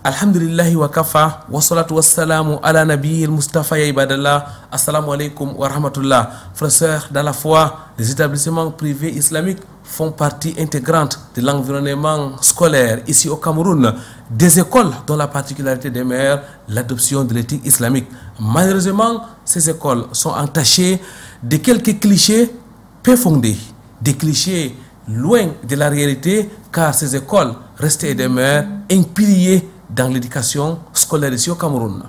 Alhamdulillahi wa kafa, wa salatu wa salamu ala nabi al-Mustafa ya ibadallah. Assalamu alaikum wa rahmatullah. Frères, sœurs, dans la foi, les établissements privés islamiques font partie intégrante de l'environnement scolaire ici au Cameroun. Des écoles dont la particularité demeure l'adoption de l'éthique islamique. Malheureusement, ces écoles sont entachées de quelques clichés peu fondés, des clichés loin de la réalité, car ces écoles restent et demeurent un pilier dans l'éducation scolaire ici au Cameroun.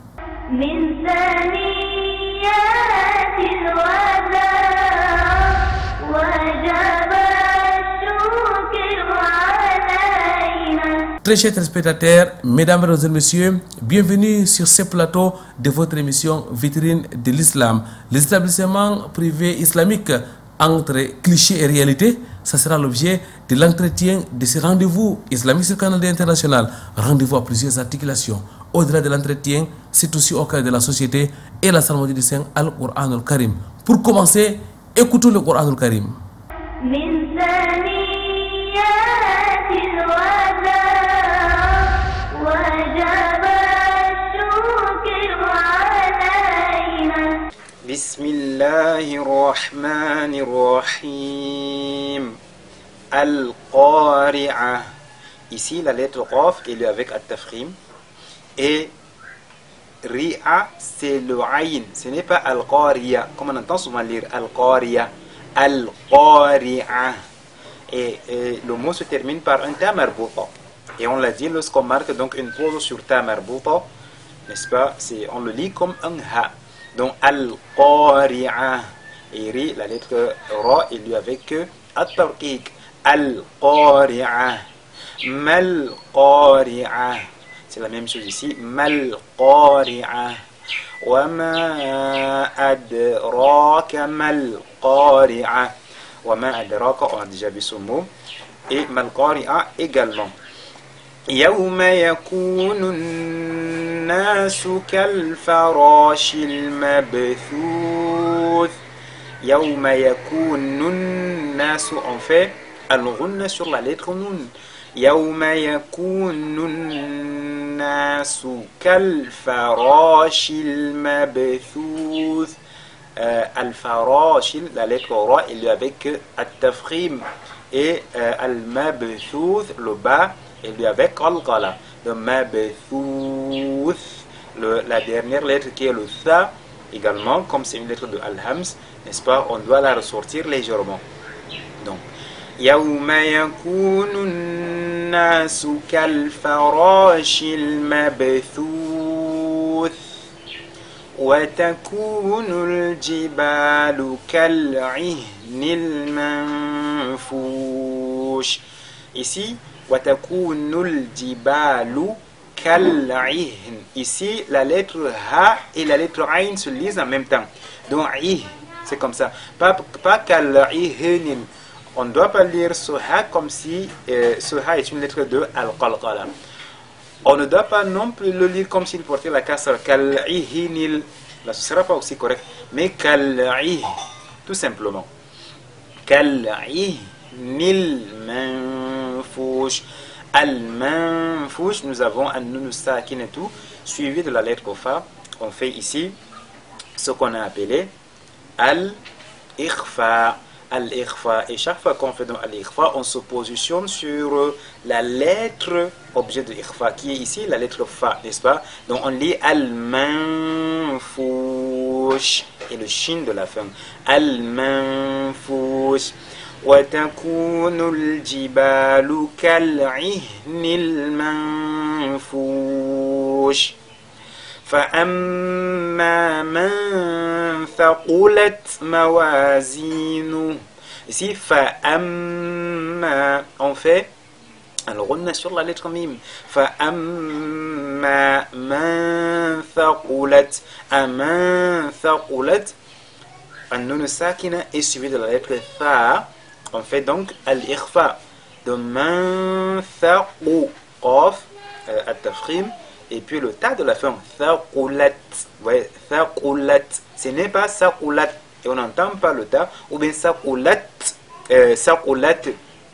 Très chers téléspectateurs, mesdames et messieurs, bienvenue sur ce plateau de votre émission Vitrine de l'Islam. Les établissements privés islamiques entre clichés et réalité, ça sera l'objet de l'entretien de ce rendez-vous islamique sur le canal international. Rendez-vous à plusieurs articulations. Au-delà de l'entretien, c'est aussi au cœur de la société et la psalmodie du Saint Al-Qur'an al-Karim. Pour commencer, écoutons le Qur'an al-Karim. Bismillahirrahmanirrahim. Al-Qari'ah. Ici, la lettre Qaf est lue avec At-Tafkhim. Et Ri'a, c'est le Aïn. Ce n'est pas Al-Qari'ah, comme on entend souvent lire Al-Qari'ah. Al-Qari'ah. Et le mot se termine par un ta marbuta. Et on l'a dit lorsqu'on marque donc une pause sur ta marbuta, n'est-ce pas? On le lit comme un ha. Donc Al-Qari'ah. Et Ri, la lettre Ra est lue avec At-Tarqiq. Al-Qari'ah. Mal-Qari'ah. C'est la même chose ici. Mal-Qari'ah. Wa ma adraka mal-Qari'ah. Wa ma adraka, on a déjà vu ce mot. Et mal-Qari'ah également. يوم يكون الناس كالفراش المبثوث. يوم يكون الناس, on fait al-ghunna sur la lettre nun. يوم يكون الناس كالفراش المبثوث. Al-Farash, la lettre Ra, il est avec At-Tafkhim. Et Al-Mabthouth, le bas, il est avec Al-Qala. Le Mabthouth, la dernière lettre qui est le Tha, également, comme c'est une lettre de Al-Hams, n'est-ce pas, on doit la ressortir légèrement. Donc, يوم يكون الناس كالفراش المبثوث وتكون الجبال كالعهن المنفوش. Ici, وتكون الجبال كالعهن. Ici, la lettre Ha et la lettre Ain se lisent en même temps. Donc, Ih, c'est comme ça. Pas كالعهن. On ne doit pas lire ce Ha comme si ce Ha est une lettre de Al-Qalqala. On ne doit pas non plus le lire comme s'il portait la kasra. Kal-ihinil. Là, ce ne sera pas aussi correct. Mais kal-ih, tout simplement. Kal-ihnil manfouch. Al-manfouch, nous avons un nun sakin et tout, suivi de la lettre Fa. On fait ici ce qu'on a appelé al-ikhfa. Al-Ikhfa. Et chaque fois qu'on fait donc Al-Ikhfa, on se positionne sur la lettre objet de Ikhfa, qui est ici la lettre Fa, n'est-ce pas? Donc on lit Al-Manfouch et le shin de la fin. Al-Manfouch. Wa takunul jibalu kal'ihnil manfouch. فأما من ثقلت موازينه. Ici, فأما, on fait alors on est sur la lettre mim. فأما من ثقلت. أما ثقلت, un nun sakina est suivi de la lettre Tha. On fait donc al-ikhfa. De man thaqu, qaf, at-tafkhim. Et puis le ta de la fin, thaqulat. Ouais, thaqulat. Ce n'est pas saqulat. Et on n'entend pas le ta. Ou bien saqulat. Saqulat.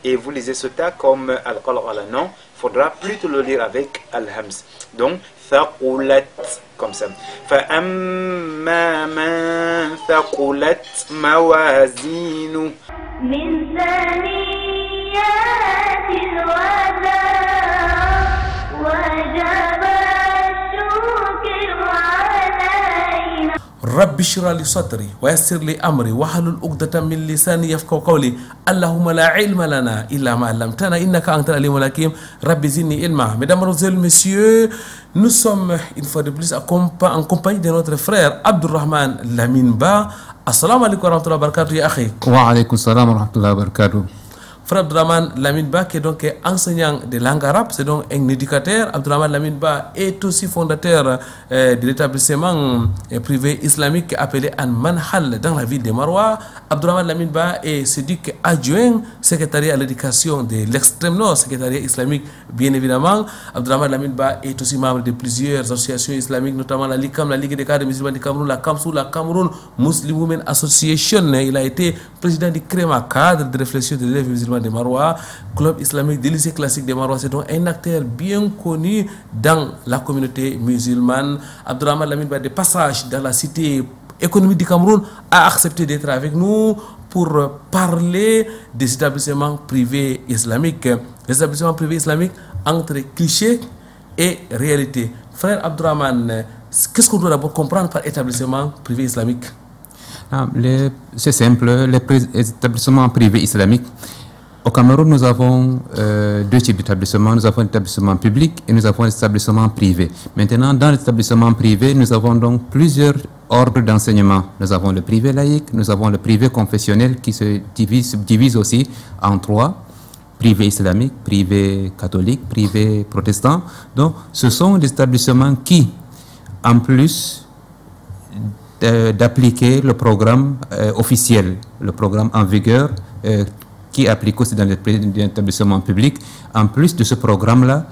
et vous lisez ce ta comme al-qala, non, il faudra plutôt le lire avec al-hams. Donc, thaqulat, comme ça. فَأَمَّا مَنْ ثَقُلَتْ مَوَازِينُهُ من ثنيات الوداع وجب الشكر علينا رب اشرح لي صدري ويسر لي امري واحلل عقدة من لساني يفقهوا قولي اللهم لا علم لنا الا ما علمتنا انك انت العليم الحكيم رب زدني علما. Mesdames, Mademoiselles, Messieurs, nous sommes une fois de plus en compagnie de notre frère Abdurrahman Lamine Ba. Assalamu alaikum wa rahmatullahi wa barakatuh ya akhi. Wa alaikum salam wa rahmatullahi wa barakatuh. Frère Abdurrahman Lamine Ba, qui est donc enseignant de langue arabe, c'est donc un éducateur. Abdurrahman Lamine Ba est aussi fondateur de l'établissement privé islamique appelé Al-Manhal dans la ville de Maroua. Abdurrahman Lamine Ba est séduc adjoint, secrétariat à l'éducation de l'extrême nord, secrétariat islamique bien évidemment. Abdurrahman Lamine Ba est aussi membre de plusieurs associations islamiques, notamment la LICAM, la Ligue des cadres musulmans du Cameroun, la CAMSou, la Cameroun Muslim Women Association. Il a été président du CREMA, cadre de réflexion des élèves musulmans de Maroua, club islamique des lycées classiques de Maroua. C'est donc un acteur bien connu dans la communauté musulmane. Abdurrahman Lamine Ba, de passage dans la cité économique du Cameroun, a accepté d'être avec nous pour parler des établissements privés islamiques. Les établissements privés islamiques entre clichés et réalité. Frère Abdurrahman, qu'est-ce qu'on doit d'abord comprendre par établissement privé islamique? C'est simple, les établissements privés islamiques. Au Cameroun, nous avons deux types d'établissements. Nous avons l'établissement public et nous avons l'établissement privé. Maintenant, dans l'établissement privé, nous avons donc plusieurs ordres d'enseignement. Nous avons le privé laïque, nous avons le privé confessionnel qui se divise aussi en trois. Privé islamique, privé catholique, privé protestant. Donc, ce sont des établissements qui, en plus d'appliquer le programme officiel, le programme en vigueur, qui applique aussi dans les établissements publics. En plus de ce programme-là,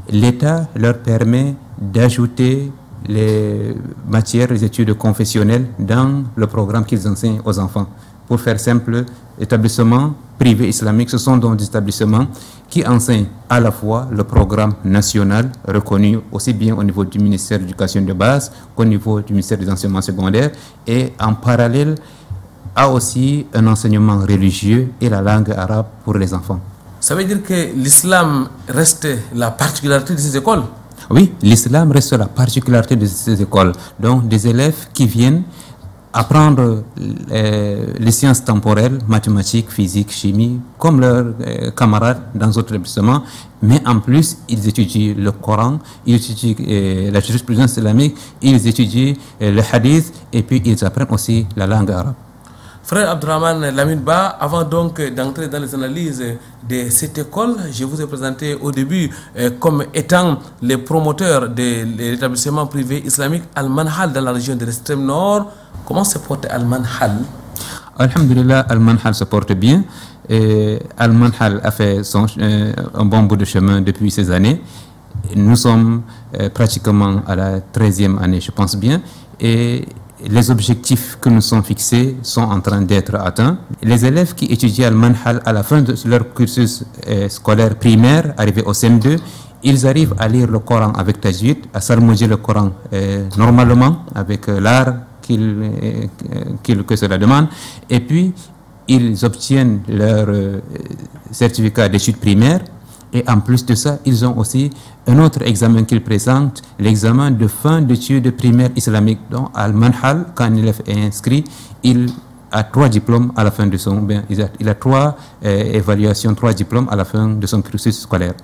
l'État leur permet d'ajouter les matières, les études confessionnelles dans le programme qu'ils enseignent aux enfants. Pour faire simple, établissements privés islamiques, ce sont donc des établissements qui enseignent à la fois le programme national reconnu aussi bien au niveau du ministère de l'Éducation de base qu'au niveau du ministère des enseignements secondaires, et en parallèle a aussi un enseignement religieux et la langue arabe pour les enfants. Ça veut dire que l'islam reste la particularité de ces écoles? Oui, l'islam reste la particularité de ces écoles. Donc des élèves qui viennent apprendre les sciences temporelles, mathématiques, physique, chimie, comme leurs camarades dans d'autres établissements, mais en plus, ils étudient le Coran, ils étudient la jurisprudence islamique, ils étudient le hadith, et puis ils apprennent aussi la langue arabe. Frère Abdurrahman Lamine Ba, avant donc d'entrer dans les analyses de cette école, je vous ai présenté au début comme étant les promoteurs de l'établissement privé islamique Al-Manhal dans la région de l'extrême nord. Comment se porte Al-Manhal? Alhamdulillah, Al-Manhal se porte bien. Al-Manhal a fait un bon bout de chemin depuis ces années. Nous sommes pratiquement à la 13e année, je pense bien. Et les objectifs que nous sommes fixés sont en train d'être atteints. Les élèves qui étudient Al-Manhal à la fin de leur cursus scolaire primaire, arrivés au CM2, ils arrivent à lire le Coran avec tajwid, à s'harmoniser le Coran normalement, avec l'art que cela demande, et puis ils obtiennent leur certificat d'études primaires. Et en plus de ça, ils ont aussi un autre examen qu'ils présentent, l'examen de fin d'études primaires islamiques. Donc, Al-Manhal, quand un élève est inscrit, il a 3 diplômes à la fin de son... il a 3 évaluations, 3 diplômes à la fin de son cursus scolaire.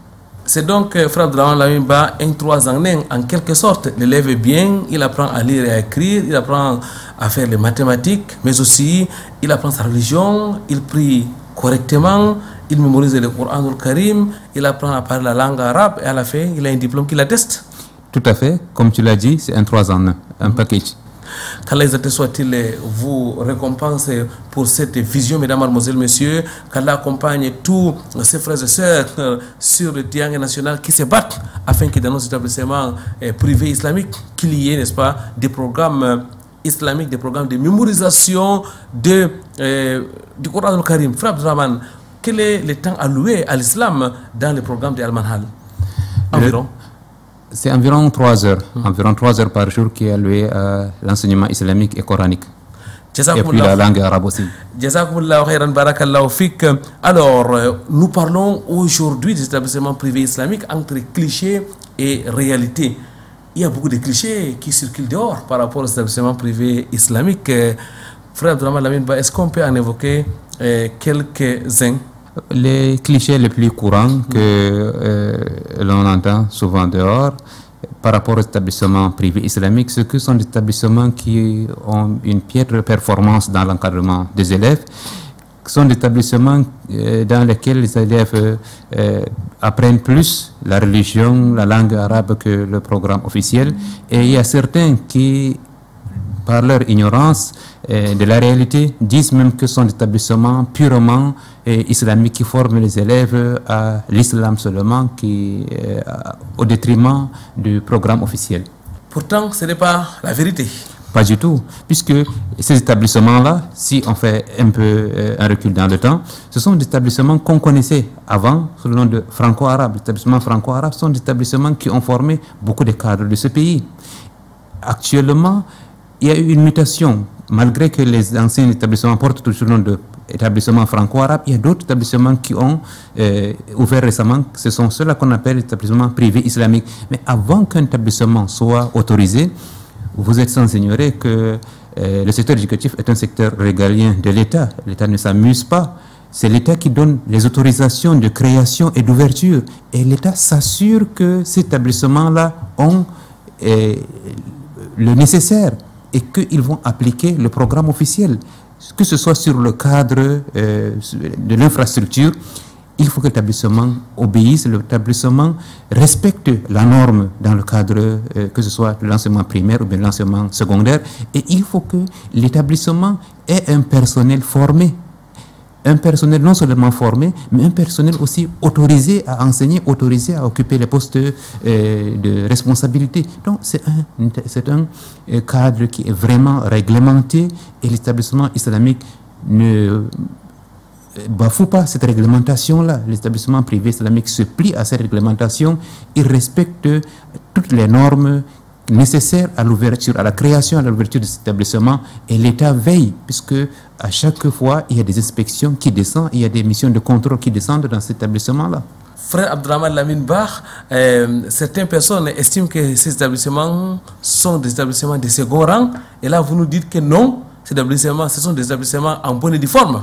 C'est donc, frère Abdurrahman Lamine Ba, un 3 ans, en quelque sorte. L'élève est bien, il apprend à lire et à écrire, il apprend à faire les mathématiques, mais aussi il apprend sa religion, il prie correctement, il mémorise le Coran al Karim, il apprend à parler la langue arabe et à la fin, il a un diplôme qui l'atteste. Tout à fait, comme tu l'as dit, c'est un 3 ans, un package. Qu'Allah soit-il vous récompense pour cette vision, mesdames, mademoiselles, messieurs. Qu'Allah accompagne tous ses frères et sœurs sur le triangle national qui se battent afin que dans nos établissements privés islamiques, qu'il y ait, n'est-ce pas, des programmes islamiques, des programmes de mémorisation du Coran al Karim. Frère Abdurrahman, quel est le temps alloué à l'islam dans le programme de Al-Manhal? Environ. C'est environ 3 heures, environ 3 heures par jour qui est alloué à l'enseignement islamique et coranique. Et puis la langue arabe aussi. Jazakumullahu khairan, barakallahu fik. Alors, nous parlons aujourd'hui des établissements privés islamiques entre clichés et réalité. Il y a beaucoup de clichés qui circulent dehors par rapport aux établissements privés islamiques. Frère Abdurrahman Lamine Ba, est-ce qu'on peut en évoquer quelques-uns? Les clichés les plus courants que l'on entend souvent dehors par rapport aux établissements privés islamiques, ce que sont des établissements qui ont une piètre performance dans l'encadrement des élèves, sont des établissements dans lesquels les élèves apprennent plus la religion, la langue arabe que le programme officiel. Et il y a certains qui, par leur ignorance de la réalité, disent même que ce sont des établissements purement islamiques qui forment les élèves à l'islam seulement, au détriment du programme officiel. Pourtant, ce n'est pas la vérité. Pas du tout, puisque ces établissements-là, si on fait un peu un recul dans le temps, ce sont des établissements qu'on connaissait avant sous le nom de franco-arabe. Les établissements franco-arabes sont des établissements qui ont formé beaucoup de cadres de ce pays. Actuellement, il y a eu une mutation. Malgré que les anciens établissements portent toujours le nom d'établissements franco-arabes, il y a d'autres établissements qui ont ouvert récemment. Ce sont ceux-là qu'on appelle établissements privés islamiques. Mais avant qu'un établissement soit autorisé, vous êtes sans ignorer que le secteur éducatif est un secteur régalien de l'État. L'État ne s'amuse pas. C'est l'État qui donne les autorisations de création et d'ouverture. Et l'État s'assure que ces établissements-là ont le nécessaire et qu'ils vont appliquer le programme officiel. Que ce soit sur le cadre de l'infrastructure, il faut que l'établissement obéisse, l'établissement respecte la norme dans le cadre, que ce soit de l'enseignement primaire ou de l'enseignement secondaire. Et il faut que l'établissement ait un personnel formé. Un personnel non seulement formé, mais un personnel aussi autorisé à enseigner, autorisé à occuper les postes de responsabilité. Donc c'est un cadre qui est vraiment réglementé et l'établissement islamique ne bafoue pas cette réglementation-là. L'établissement privé islamique se plie à cette réglementation, il respecte toutes les normes nécessaires à l'ouverture, à la création, à l'ouverture de cet établissement, et l'État veille, puisque à chaque fois, il y a des inspections qui descendent, il y a des missions de contrôle qui descendent dans cet établissement-là. Frère Abdurrahman Lamine Ba, certaines personnes estiment que ces établissements sont des établissements de second rang, et là vous nous dites que non, ces établissements, ce sont des établissements en bonne et due forme.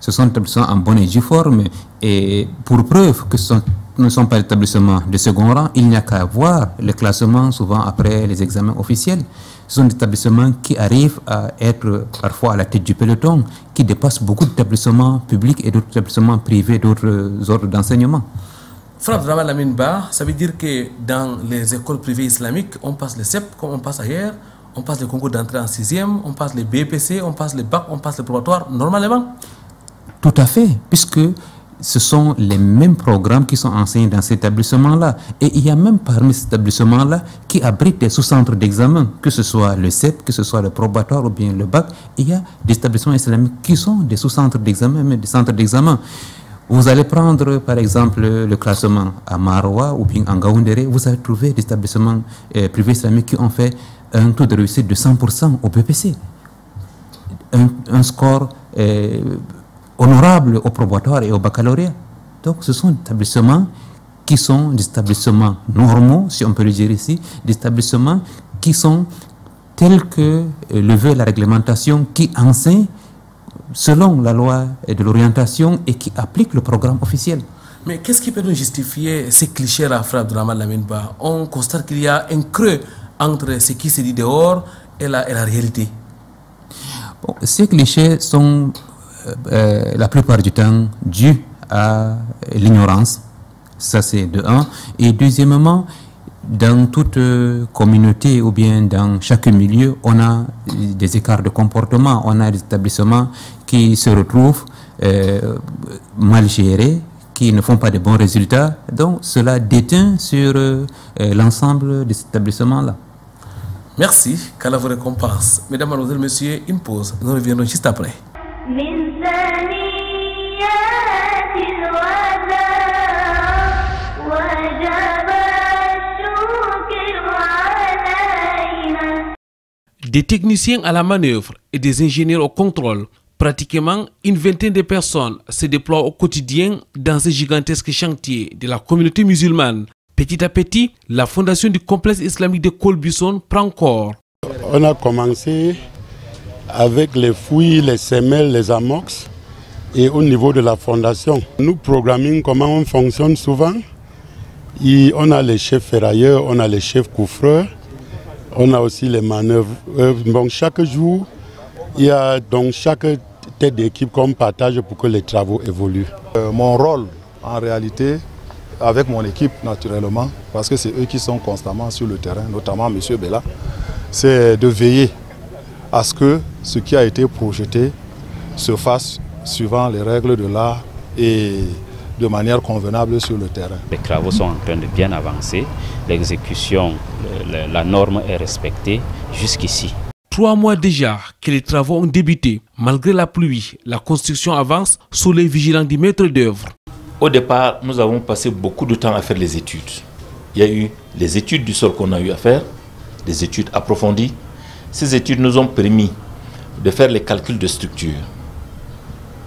Ce sont des établissements en bonne et due forme, et pour preuve que ce ne sont pas des établissements de second rang, il n'y a qu'à voir le classement souvent après les examens officiels. Ce sont des établissements qui arrivent à être parfois à la tête du peloton, qui dépassent beaucoup d'établissements publics et d'autres établissements privés, d'autres ordres d'enseignement. Frère Abdurrahman Lamine Ba, ça veut dire que dans les écoles privées islamiques, on passe le CEP comme on passe ailleurs, on passe le concours d'entrée en 6e, on passe les BPC, on passe le bac, on passe le probatoire, normalement? Tout à fait, puisque ce sont les mêmes programmes qui sont enseignés dans ces établissements-là. Et il y a même parmi ces établissements-là qui abritent des sous-centres d'examen, que ce soit le CEP, que ce soit le probatoire ou bien le bac. Il y a des établissements islamiques qui sont des sous-centres d'examen, mais des centres d'examen. Vous allez prendre par exemple le classement à Maroua ou bien en Gaoundéré, vous allez trouver des établissements privés islamiques qui ont fait un taux de réussite de 100% au BPC. Un score honorable au probatoire et au baccalauréat. Donc ce sont des établissements qui sont des établissements normaux, si on peut le dire ici, des établissements qui sont tels que le veut la réglementation, qui enseignent selon la loi de l'orientation et qui appliquent le programme officiel. Mais qu'est-ce qui peut nous justifier ces clichés-là, frère Abdurrahman Lamine Ba? On constate qu'il y a un creux entre ce qui se dit dehors et la réalité. Bon, ces clichés sont la plupart du temps dû à l'ignorance, ça c'est de un, et deuxièmement, dans toute communauté ou bien dans chaque milieu, on a des écarts de comportement, on a des établissements qui se retrouvent mal gérés, qui ne font pas de bons résultats, donc cela déteint sur l'ensemble de cet établissement-là. Merci, qu'Allah vous récompense. Mesdames, Mademoiselles, Messieurs, une pause, nous reviendrons juste après. من ثنيات الوداع وجب الشكر علينا. Des techniciens à la manœuvre et des ingénieurs au contrôle, pratiquement une vingtaine de personnes se déploient au quotidien dans ce gigantesque chantier de la communauté musulmane. Petit à petit, la fondation du complexe islamique de Colbison prend corps. On a commencé avec les fouilles, les semelles, les amorces et au niveau de la fondation. Nous programmons comment on fonctionne souvent. Et on a les chefs ferrailleurs, on a les chefs couffreurs, on a aussi les manœuvres. Donc chaque jour, il y a donc chaque tête d'équipe qu'on partage pour que les travaux évoluent. Mon rôle en réalité, avec mon équipe naturellement, parce que c'est eux qui sont constamment sur le terrain, notamment M. Bella, c'est de veiller à ce que ce qui a été projeté se fasse suivant les règles de l'art et de manière convenable sur le terrain. Les travaux sont en train de bien avancer, l'exécution, la norme est respectée jusqu'ici. 3 mois déjà que les travaux ont débuté. Malgré la pluie, la construction avance sous les vigilants du maître d'œuvre. Au départ, nous avons passé beaucoup de temps à faire les études. Il y a eu les études du sol qu'on a eu à faire, des études approfondies. Ces études nous ont permis de faire les calculs de structure.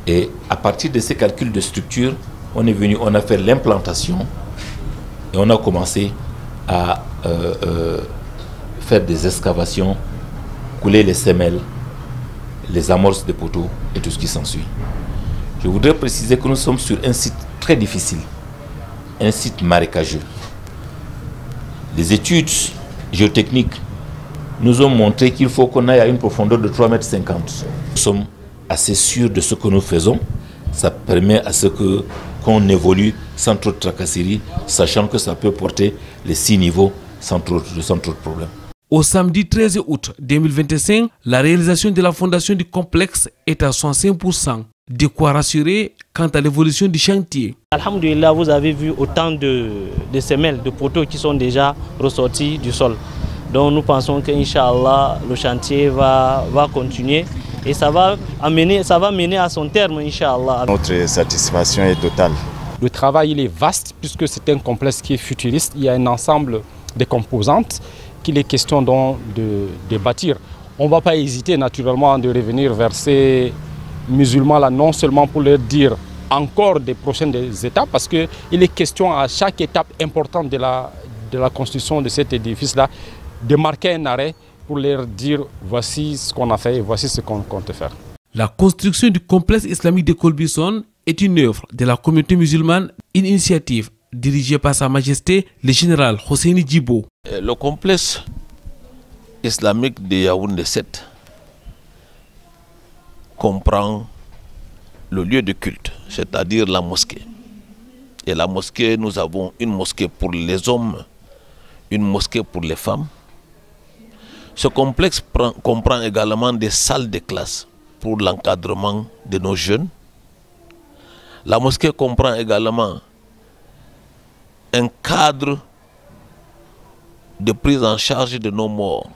Et à partir de ces calculs de structure, on est venu, on a fait l'implantation et on a commencé à faire des excavations, couler les semelles, les amorces de poteaux et tout ce qui s'ensuit. Je voudrais préciser que nous sommes sur un site très difficile, un site marécageux. Les études géotechniques nous ont montré qu'il faut qu'on aille à une profondeur de 3,50 m. Nous sommes assez sûrs de ce que nous faisons. Ça permet à ce qu'on évolue sans trop de tracasseries, sachant que ça peut porter les 6 niveaux sans trop de problèmes. Au samedi 13 août 2025, la réalisation de la fondation du complexe est à 105%. De quoi rassurer quant à l'évolution du chantier. Alhamdulillah, vous avez vu autant de semelles, de poteaux qui sont déjà ressortis du sol. Donc nous pensons qu'Inch'Allah, le chantier va continuer et ça va mener à son terme, Inch'Allah. Notre satisfaction est totale. Le travail il est vaste puisque c'est un complexe qui est futuriste. Il y a un ensemble de composantes qu'il est question de bâtir. On ne va pas hésiter naturellement de revenir vers ces musulmans là, non seulement pour leur dire encore des prochaines étapes, parce qu'il est question à chaque étape importante de la construction de cet édifice là de marquer un arrêt pour leur dire voici ce qu'on a fait et voici ce qu'on compte faire. La construction du complexe islamique de Colbison est une œuvre de la communauté musulmane, une initiative dirigée par Sa Majesté le général Hosseini Djibo. Le complexe islamique de Yaoundé 7 comprend le lieu de culte, c'est-à-dire la mosquée. Et la mosquée, nous avons une mosquée pour les hommes, une mosquée pour les femmes. Ce complexe comprend également des salles de classe pour l'encadrement de nos jeunes. La mosquée comprend également un cadre de prise en charge de nos morts.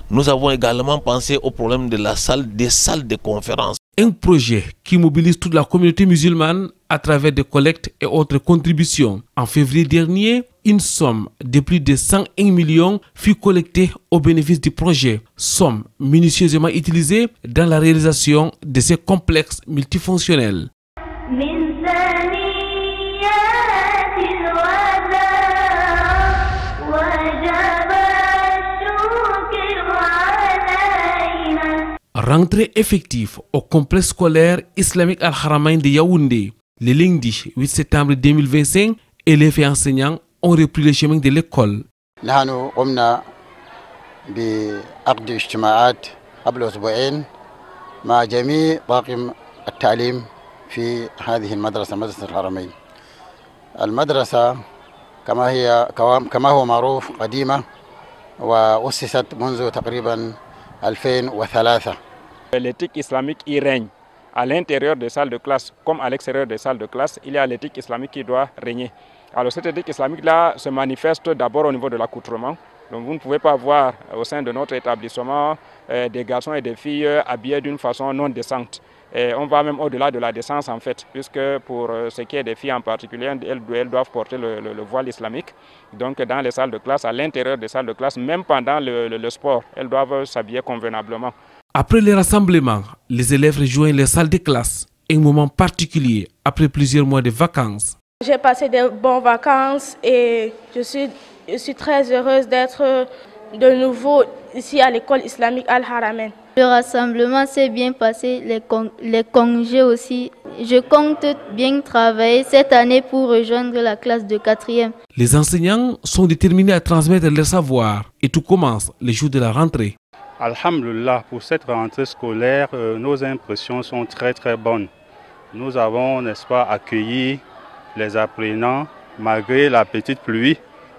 Nous avons également pensé au problème de des salles de conférence. Un projet qui mobilise toute la communauté musulmane à travers des collectes et autres contributions. En février dernier, une somme de plus de 101 millions fut collectée au bénéfice du projet. Somme minutieusement utilisée dans la réalisation de ces complexes multifonctionnels. Rentrée effective au complexe scolaire islamique Al-Haramain de Yaoundé. Le lundi 8 septembre 2025, élèves et enseignants ont repris le chemin de l'école. نحن قمنا بعقد اجتماعات قبل أسبوعين مع جميع طاقم التعليم في هذه المدرسة، مدرسة الحرمين. المدرسة كما هو معروف قديمة وأسست منذ تقريبا 2003. L'éthique islamique y règne. À l'intérieur des salles de classe comme à l'extérieur des salles de classe, il y a l'éthique islamique qui doit régner. Alors cette éthique islamique-là se manifeste d'abord au niveau de l'accoutrement. Donc vous ne pouvez pas voir au sein de notre établissement des garçons et des filles habillés d'une façon non décente. Et on va même au-delà de la décence en fait, puisque pour ce qui est des filles en particulier, elles doivent porter le voile islamique. Donc dans les salles de classe, à l'intérieur des salles de classe, même pendant le sport, elles doivent s'habiller convenablement. Après les rassemblements, les élèves rejoignent les salles de classe. Un moment particulier après plusieurs mois de vacances. J'ai passé de bonnes vacances et je suis très heureuse d'être de nouveau ici à l'école islamique Al-Haramain. Le rassemblement s'est bien passé, les congés aussi. Je compte bien travailler cette année pour rejoindre la classe de 4e. Les enseignants sont déterminés à transmettre leur savoir et tout commence le jour de la rentrée. Alhamdulillah, pour cette rentrée scolaire, nos impressions sont très bonnes. Nous avons, n'est-ce pas, accueilli les apprenants malgré la petite pluie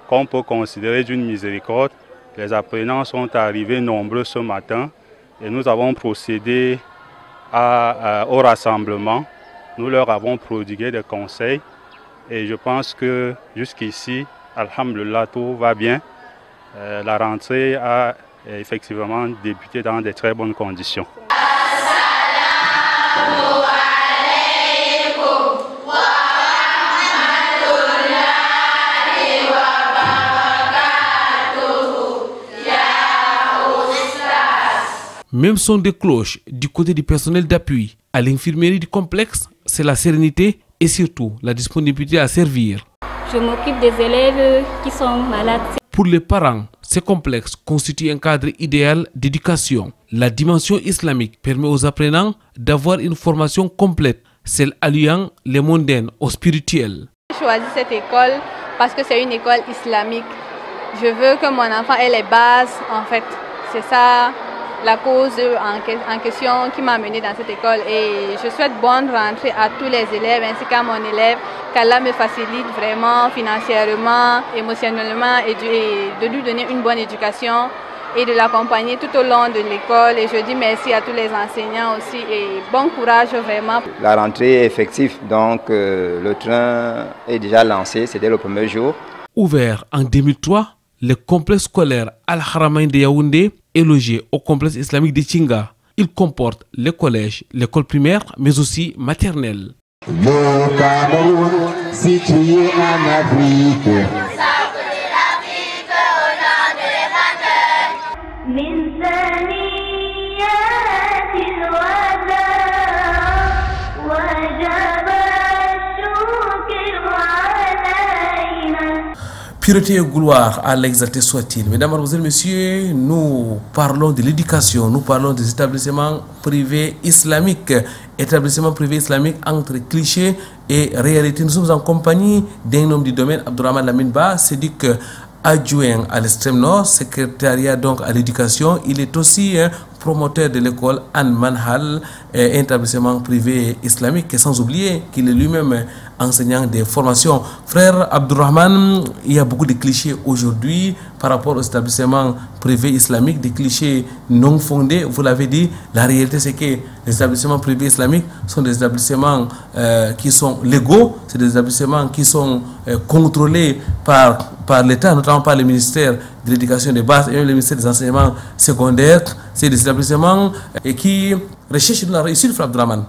qu'on peut considérer d'une miséricorde. Les apprenants sont arrivés nombreux ce matin et nous avons procédé au rassemblement. Nous leur avons prodigué des conseils et je pense que jusqu'ici, alhamdulillah, tout va bien. La rentrée a effectivement débuté dans de très bonnes conditions. Même son de cloche du côté du personnel d'appui à l'infirmerie du complexe, c'est la sérénité et surtout la disponibilité à servir. Je m'occupe des élèves qui sont malades. Pour les parents, ce complexe constitue un cadre idéal d'éducation. La dimension islamique permet aux apprenants d'avoir une formation complète, celle alliant les mondains au spirituel. J'ai choisi cette école parce que c'est une école islamique. Je veux que mon enfant ait les bases en fait. C'est ça la cause en question qui m'a amenée dans cette école et je souhaite bonne rentrée à tous les élèves ainsi qu'à mon élève, qu'Allah me facilite vraiment financièrement, émotionnellement et de lui donner une bonne éducation et de l'accompagner tout au long de l'école. Et je dis merci à tous les enseignants aussi et bon courage vraiment. La rentrée est effective, donc le train est déjà lancé, c'était le premier jour. Ouvert en 2003, le complexe scolaire Al-Haramain de Yaoundé est logé au complexe islamique de Tchinga. Il comporte le collège, l'école primaire, mais aussi maternelle. Le Cameroun, situé en Afrique. Pureté et gloire à l'exalté soit-il. Mesdames, Mademoiselles, Messieurs, nous parlons de l'éducation, nous parlons des établissements privés islamiques. Établissements privés islamiques entre clichés et réalité. Nous sommes en compagnie d'un homme du domaine, Abdourahmane Lamine Ba, sédic adjoint à l'extrême nord, secrétariat donc à l'éducation. Il est aussi promoteur de l'école Al-Manhal, établissement privé islamique, et sans oublier qu'il est lui-même enseignant des formations. Frère Abdourahmane, il y a beaucoup de clichés aujourd'hui par rapport aux établissements privés islamiques, des clichés non fondés. Vous l'avez dit, la réalité c'est que les établissements privés islamiques sont des établissements qui sont légaux, c'est des établissements qui sont contrôlés par l'État, notamment par le ministère de l'éducation de base et même le ministère des enseignements secondaires. C'est des établissements qui recherchent la réussite, Frère Abdourahmane.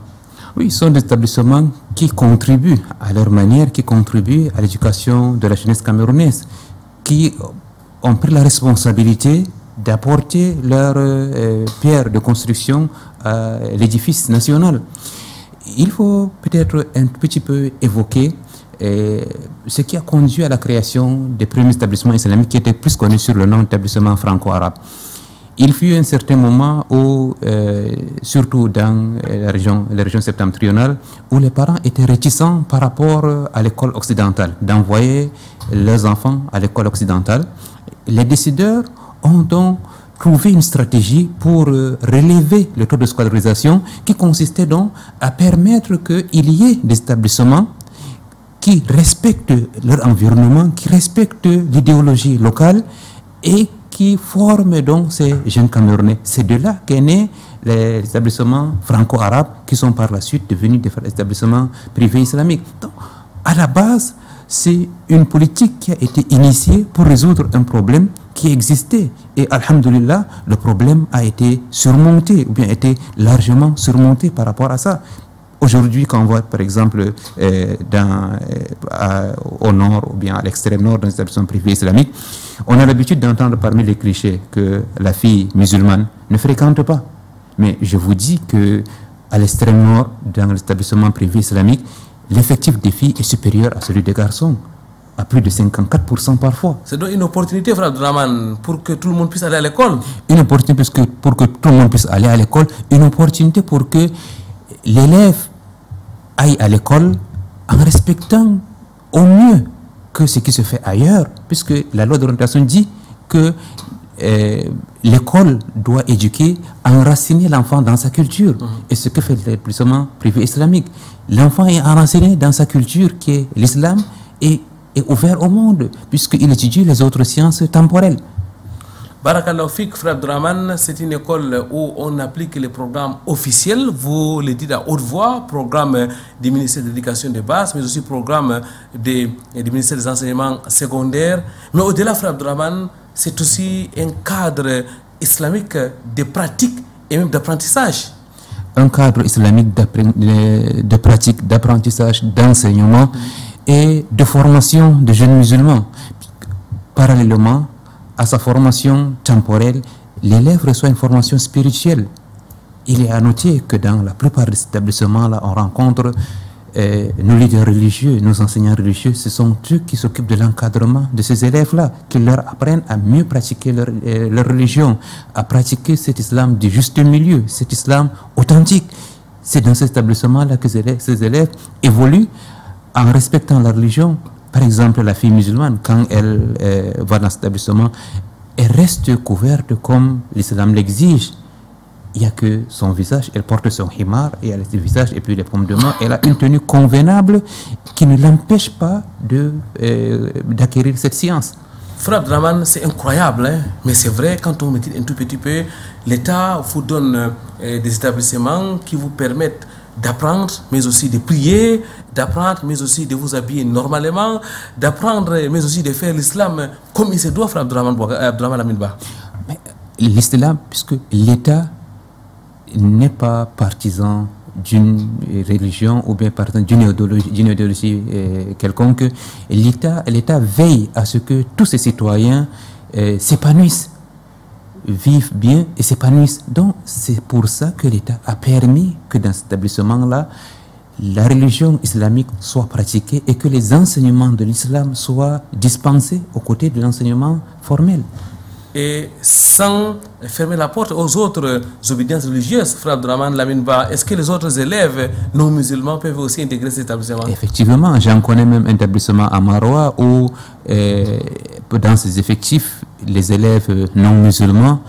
Oui, ce sont des établissements qui contribuent à leur manière, qui contribuent à l'éducation de la jeunesse camerounaise, qui ont pris la responsabilité d'apporter leur pierre de construction à l'édifice national. Il faut peut-être un petit peu évoquer ce qui a conduit à la création des premiers établissements islamiques qui étaient plus connus sur le nom d'établissement franco-arabe. Il fut un certain moment où, surtout dans la région septentrionale, où les parents étaient réticents par rapport à l'école occidentale, d'envoyer leurs enfants à l'école occidentale. Les décideurs ont donc trouvé une stratégie pour relever le taux de scolarisation qui consistait donc à permettre qu'il y ait des établissements qui respectent leur environnement, qui respectent l'idéologie locale et qui forment donc ces jeunes Camerounais. C'est de là qu'est né les établissements franco-arabes qui sont par la suite devenus des établissements privés islamiques. Donc, à la base, c'est une politique qui a été initiée pour résoudre un problème qui existait. Et alhamdulillah, le problème a été surmonté, ou bien été largement surmonté par rapport à ça. Aujourd'hui, quand on voit par exemple au nord ou bien à l'extrême nord d'un établissement privé islamique, on a l'habitude d'entendre parmi les clichés que la fille musulmane ne fréquente pas. Mais je vous dis que à l'extrême nord dans l'établissement privé islamique, l'effectif des filles est supérieur à celui des garçons, à plus de 54% parfois. C'est donc une opportunité, frère Abdraman, pour que tout le monde puisse aller à l'école. Une opportunité pour que tout le monde puisse aller à l'école, une opportunité pour que l'élève aille à l'école en respectant au mieux que ce qui se fait ailleurs, puisque la loi d'orientation dit que l'école doit éduquer, enraciner l'enfant dans sa culture. Et ce que fait l'établissement privé islamique. L'enfant est enraciné dans sa culture qui est l'islam et est ouvert au monde, puisqu'il étudie les autres sciences temporelles. Barakallahu Fik, frère Abdraman, c'est une école où on applique les programmes officiels, vous le dites à haute voix, programme du ministère de l'Éducation de base, mais aussi programme du ministère des Enseignements secondaires. Mais au-delà, frère Abdraman, c'est aussi un cadre islamique de pratique et même d'apprentissage. Un cadre islamique de pratique, d'apprentissage, d'enseignement et de formation de jeunes musulmans. Parallèlement à sa formation temporelle, l'élève reçoit une formation spirituelle. Il est à noter que dans la plupart des établissements-là, on rencontre nos leaders religieux, nos enseignants religieux. Ce sont eux qui s'occupent de l'encadrement de ces élèves-là, qui leur apprennent à mieux pratiquer leur religion, à pratiquer cet islam du juste milieu, cet islam authentique. C'est dans cet établissement-là que ces élèves évoluent en respectant la religion. Par exemple, la fille musulmane, quand elle va dans cet établissement, elle reste couverte comme l'islam l'exige. Il n'y a que son visage, elle porte son himar, et elle a le visage et puis les pommes de main. Elle a une tenue convenable qui ne l'empêche pas d'acquérir cette science. Frère Abdraman, c'est incroyable, hein? Mais c'est vrai, quand on médite un tout petit peu, l'État vous donne des établissements qui vous permettent d'apprendre, mais aussi de prier, d'apprendre, mais aussi de vous habiller normalement, d'apprendre, mais aussi de faire l'islam comme il se doit, frère Abdraman Aminba. L'islam, puisque l'État n'est pas partisan d'une religion ou bien partisan d'une idéologie quelconque, l'État veille à ce que tous ses citoyens s'épanouissent, vivent bien et s'épanouissent. Donc c'est pour ça que l'État a permis que dans cet établissement-là, la religion islamique soit pratiquée et que les enseignements de l'islam soient dispensés aux côtés de l'enseignement formel. Et sans fermer la porte aux autres obédiences religieuses, frère Abdraman Laminba, est-ce que les autres élèves non musulmans peuvent aussi intégrer cet établissement? Effectivement, j'en connais même un établissement à Maroua où dans ses effectifs, les élèves non musulmans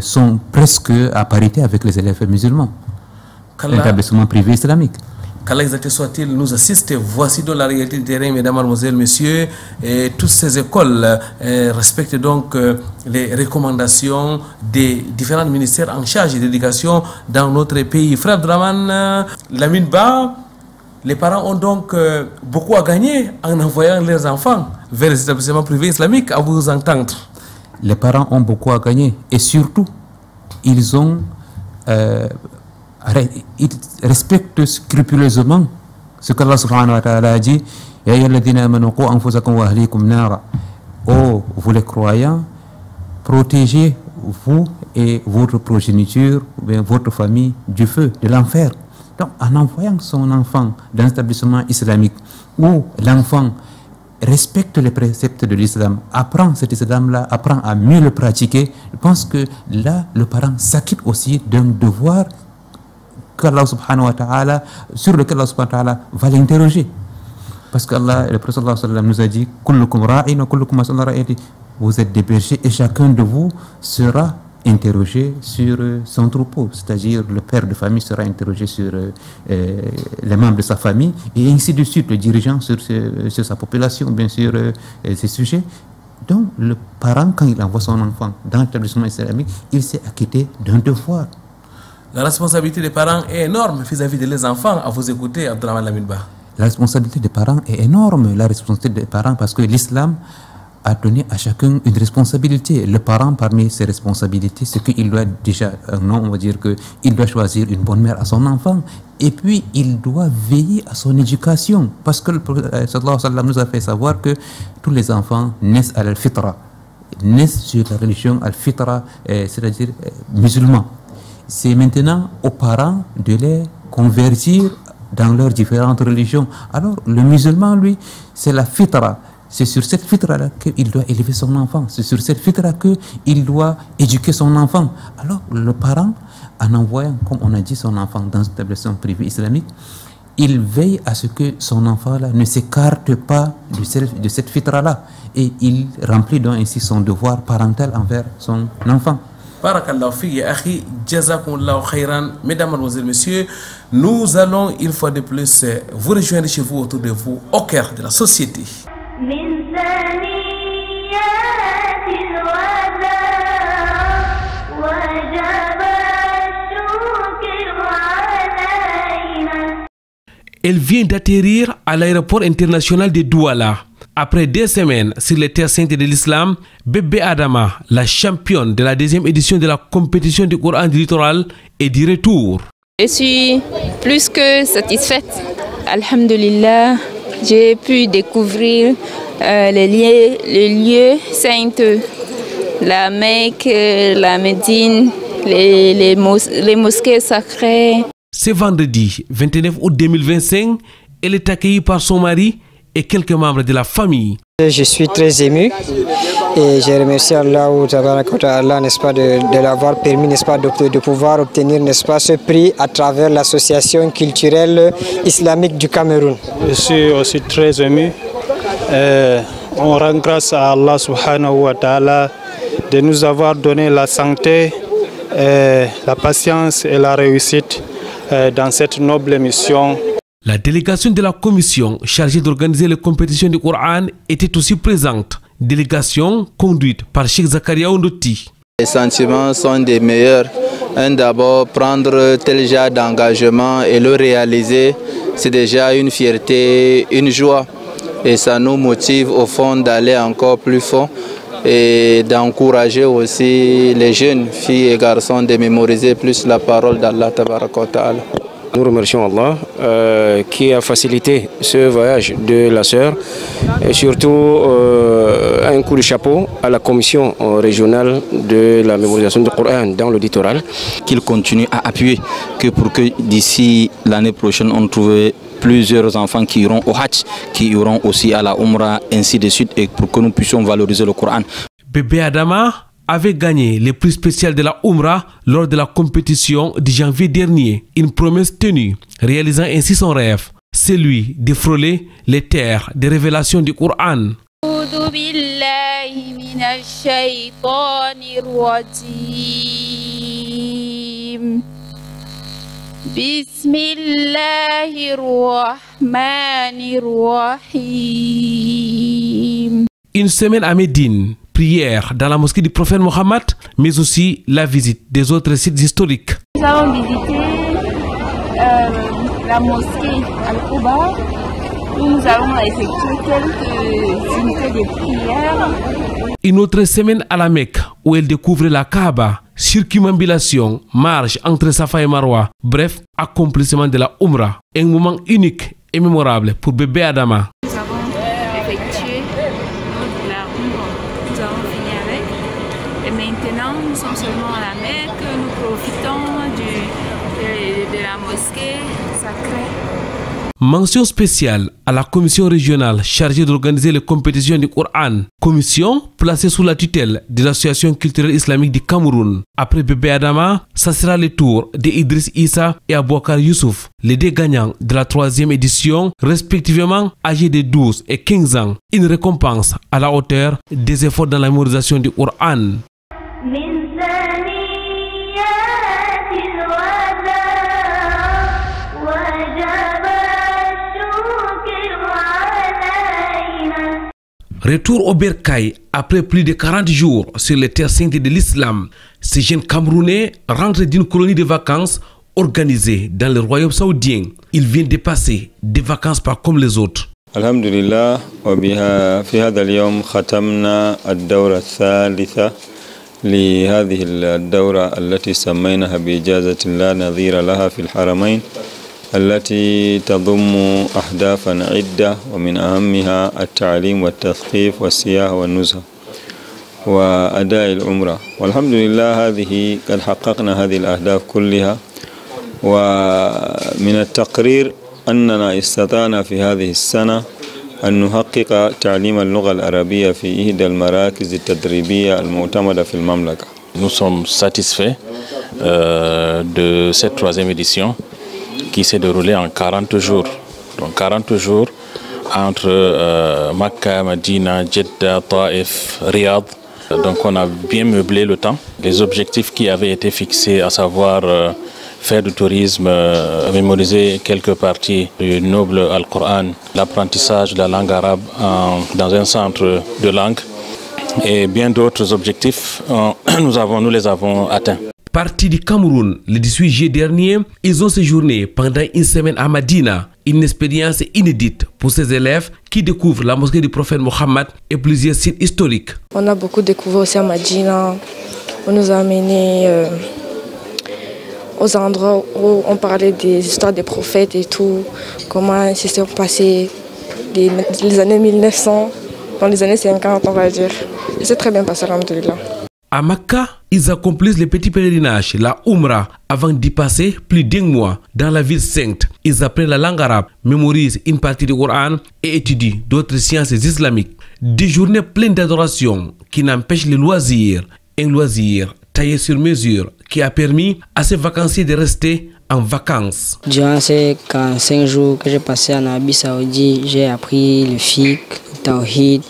sont presque à parité avec les élèves musulmans. Un établissement privé islamique. Qu'Allah exalté soit-il nous assiste. Voici donc la réalité du terrain, mesdames, mademoiselles, messieurs. Et toutes ces écoles respectent donc les recommandations des différents ministères en charge de l'éducation dans notre pays. Frère Abdraman Laminba, les parents ont donc beaucoup à gagner en envoyant leurs enfants vers les établissements privés islamiques, à vous entendre. Les parents ont beaucoup à gagner et surtout, ils respectent scrupuleusement ce qu'Allah subhanahu wa ta'ala a dit. Ya ayyuhalladhina amanu qu anfusakum wa ahlikum nara. Oh, vous les croyants, protégez vous et votre progéniture, ou bien votre famille du feu, de l'enfer. Donc, en envoyant son enfant dans un établissement islamique où l'enfant respecte les préceptes de l'islam, apprend cet islam-là, apprend à mieux le pratiquer, je pense que là, le parent s'acquitte aussi d'un devoir qu'Allah subhanahu wa ta'ala, sur lequel Allah subhanahu wa ta'ala va l'interroger. Parce que le prophète sallallahu alayhi wa sallam nous a dit kullukum ra'in wa kullukum mas'ulun an ra'iyatihi. Vous êtes des bergers et chacun de vous sera interrogé sur son troupeau, c'est-à-dire le père de famille sera interrogé sur les membres de sa famille et ainsi de suite, le dirigeant sur sa population, bien sûr, ces sujets. Donc le parent, quand il envoie son enfant dans l'établissement islamique, il s'est acquitté d'un devoir. La responsabilité des parents est énorme vis-à-vis de leurs enfants, à vous écouter, Abdraman Laminba. La responsabilité des parents est énorme, la responsabilité des parents, parce que l'islam a donné à chacun une responsabilité. Le parent, parmi ses responsabilités, c'est qu'il doit déjà, on va dire qu'il doit choisir une bonne mère à son enfant. Et puis, il doit veiller à son éducation. Parce que le prophète sallallahu alayhi wa sallam nous a fait savoir que tous les enfants naissent à l'al-fitra, naissent sur la religion al-fitra, c'est-à-dire musulman. C'est maintenant aux parents de les convertir dans leurs différentes religions. Alors, le musulman, lui, c'est la fitra. C'est sur cette fitra-là qu'il doit élever son enfant. C'est sur cette fitra qu'il doit éduquer son enfant. Alors, le parent, en envoyant, comme on a dit, son enfant dans une établissement privé islamique, il veille à ce que son enfant-là ne s'écarte pas de cette fitra-là. Et il remplit donc ainsi son devoir parental envers son enfant. Barakallahu fi ya akhi, jazakumullahu khairan. Mesdames, mademoiselles, messieurs, nous allons une fois de plus vous rejoindre chez vous, autour de vous, au cœur de la société. Elle vient d'atterrir à l'aéroport international de Douala. Après 2 semaines sur les terres saintes de l'islam, Bébé Adama, la championne de la 2e édition de la compétition du Coran du littoral, est de retour. Je suis plus que satisfaite. Alhamdulillah, j'ai pu découvrir les lieux saints, la Mecque, la Médine, les mosquées sacrées. Ce vendredi 29 août 2025, elle est accueillie par son mari et quelques membres de la famille. Je suis très ému et je remercie Allah, n'est-ce pas, de l'avoir permis, n'est-ce pas, de pouvoir obtenir, n'est-ce pas, ce prix à travers l'association culturelle islamique du Cameroun. Je suis aussi très ému. On rend grâce à Allah subhanahu wa ta'ala de nous avoir donné la santé, la patience et la réussite dans cette noble mission. La délégation de la commission chargée d'organiser les compétitions du Coran était aussi présente. Délégation conduite par Cheikh Zakaria Ondoti. Les sentiments sont des meilleurs. D'abord, prendre tel genre d'engagement et le réaliser, c'est déjà une fierté, une joie. Et ça nous motive au fond d'aller encore plus fort et d'encourager aussi les jeunes filles et garçons de mémoriser plus la parole d'Allah Tabaraka wa Ta'ala. Nous remercions Allah qui a facilité ce voyage de la sœur et surtout un coup de chapeau à la commission régionale de la mémorisation du Coran dans le littoral. Qu'il continue à appuyer pour que d'ici l'année prochaine on trouve plusieurs enfants qui iront au Hajj, qui iront aussi à la Umrah, ainsi de suite, et pour que nous puissions valoriser le Coran. Bébé Adama avait gagné le prix spécial de la Umrah lors de la compétition de janvier dernier. Une promesse tenue, réalisant ainsi son rêve, celui de frôler les terres des révélations du Coran. Une semaine à Médine, prière dans la mosquée du prophète Mohammed, mais aussi la visite des autres sites historiques. Nous avons visité la mosquée Al-Quba, où nous allons effectuer quelques unités de prière. Une autre semaine à la Mecque, où elle découvre la Kaaba, circumambulation, marche entre Safa et Marwa, bref, accomplissement de la Umrah. Un moment unique et mémorable pour Bébé Adama. Nous avons effectué la Umrah, nous avons fini avec, et maintenant nous sommes seulement à la Mecque, nous profitons de la mosquée sacrée. Mention spéciale à la commission régionale chargée d'organiser les compétitions du Coran. Commission placée sous la tutelle de l'association culturelle islamique du Cameroun. Après Bébé Adama, ça sera le tour d'Idriss Issa et Aboukar Youssouf, les deux gagnants de la 3e édition, respectivement âgés de 12 et 15 ans. Une récompense à la hauteur des efforts dans la mémorisation du Coran. Retour au Bercail après plus de 40 jours sur les terres saintes de l'islam. Ces jeunes Camerounais rentrent d'une colonie de vacances organisée dans le royaume saoudien. Ils viennent de passer des vacances pas comme les autres. الحمد لله وبها في هذا اليوم ختمنا الدورة الثالثة لهذه الدورة التي سميناها بإجازة لا نظير لها في الحرمين، التي تضم أهدافا عدة ومن أهمها التعليم والتثقيف والسياحة والنزهة وأداء العمرة. والحمد لله هذه قد حققنا هذه الأهداف كلها. ومن التقرير أننا استطعنا في هذه السنة أن نحقق تعليم اللغة العربية في إحدى المراكز التدريبية المعتمدة في المملكة. Nous sommes satisfaits de cette troisième édition qui s'est déroulée en 40 jours. Donc 40 jours entre Makkah, Medina, Jeddah, Taïf, Riyad. Donc on a bien meublé le temps. Les objectifs qui avaient été fixés, à savoir faire du tourisme, mémoriser quelques parties du noble Al-Qur'an, l'apprentissage de la langue arabe dans un centre de langue et bien d'autres objectifs, nous les avons atteints. Partis du Cameroun le 18 juillet dernier, ils ont séjourné pendant une semaine à Medina, une expérience inédite pour ces élèves qui découvrent la mosquée du prophète Mohammed et plusieurs sites historiques. On a beaucoup découvert aussi à Medina. On nous a amenés aux endroits où on parlait des histoires des prophètes et tout, comment se sont passées les années 1900, dans les années 50 on va dire. Et c'est très bien passé, alhamdoulilah. À Makkah, ils accomplissent le petit pèlerinage, la Umrah, avant d'y passer plus d'un mois dans la ville sainte. Ils apprennent la langue arabe, mémorisent une partie du Coran et étudient d'autres sciences islamiques. Des journées pleines d'adoration qui n'empêchent les loisirs. Un loisir taillé sur mesure qui a permis à ces vacanciers de rester en vacances. Durant ces 45 jours que j'ai passé en Arabie Saoudite, j'ai appris le fiqh, le tawhid,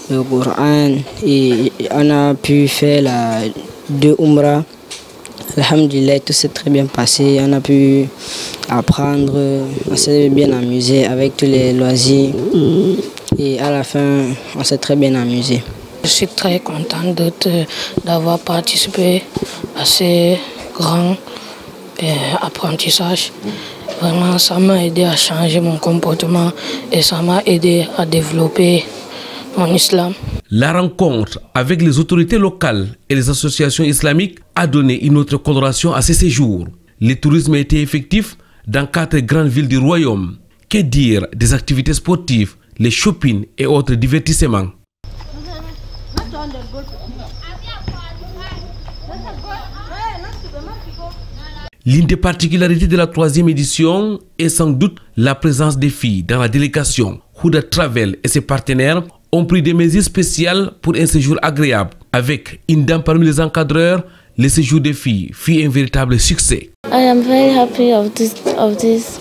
le Coran et on a pu faire 2 umrah. Alhamdulillah, tout s'est très bien passé. On a pu apprendre, on s'est bien amusé avec tous les loisirs et à la fin, on s'est très bien amusé. Je suis très contente d'avoir participé à ces grands apprentissages. Vraiment, ça m'a aidé à changer mon comportement et ça m'a aidé à développer mon islam. La rencontre avec les autorités locales et les associations islamiques a donné une autre coloration à ces séjours. Le tourisme a été effectif dans 4 grandes villes du royaume. Que dire des activités sportives, les shopping et autres divertissements? L'une des particularités de la 3e édition est sans doute la présence des filles dans la délégation. Huda Travel et ses partenaires ont pris des mesures spéciales pour un séjour agréable. Avec une dame parmi les encadreurs, le séjour des filles fut un véritable succès. I am very happy of this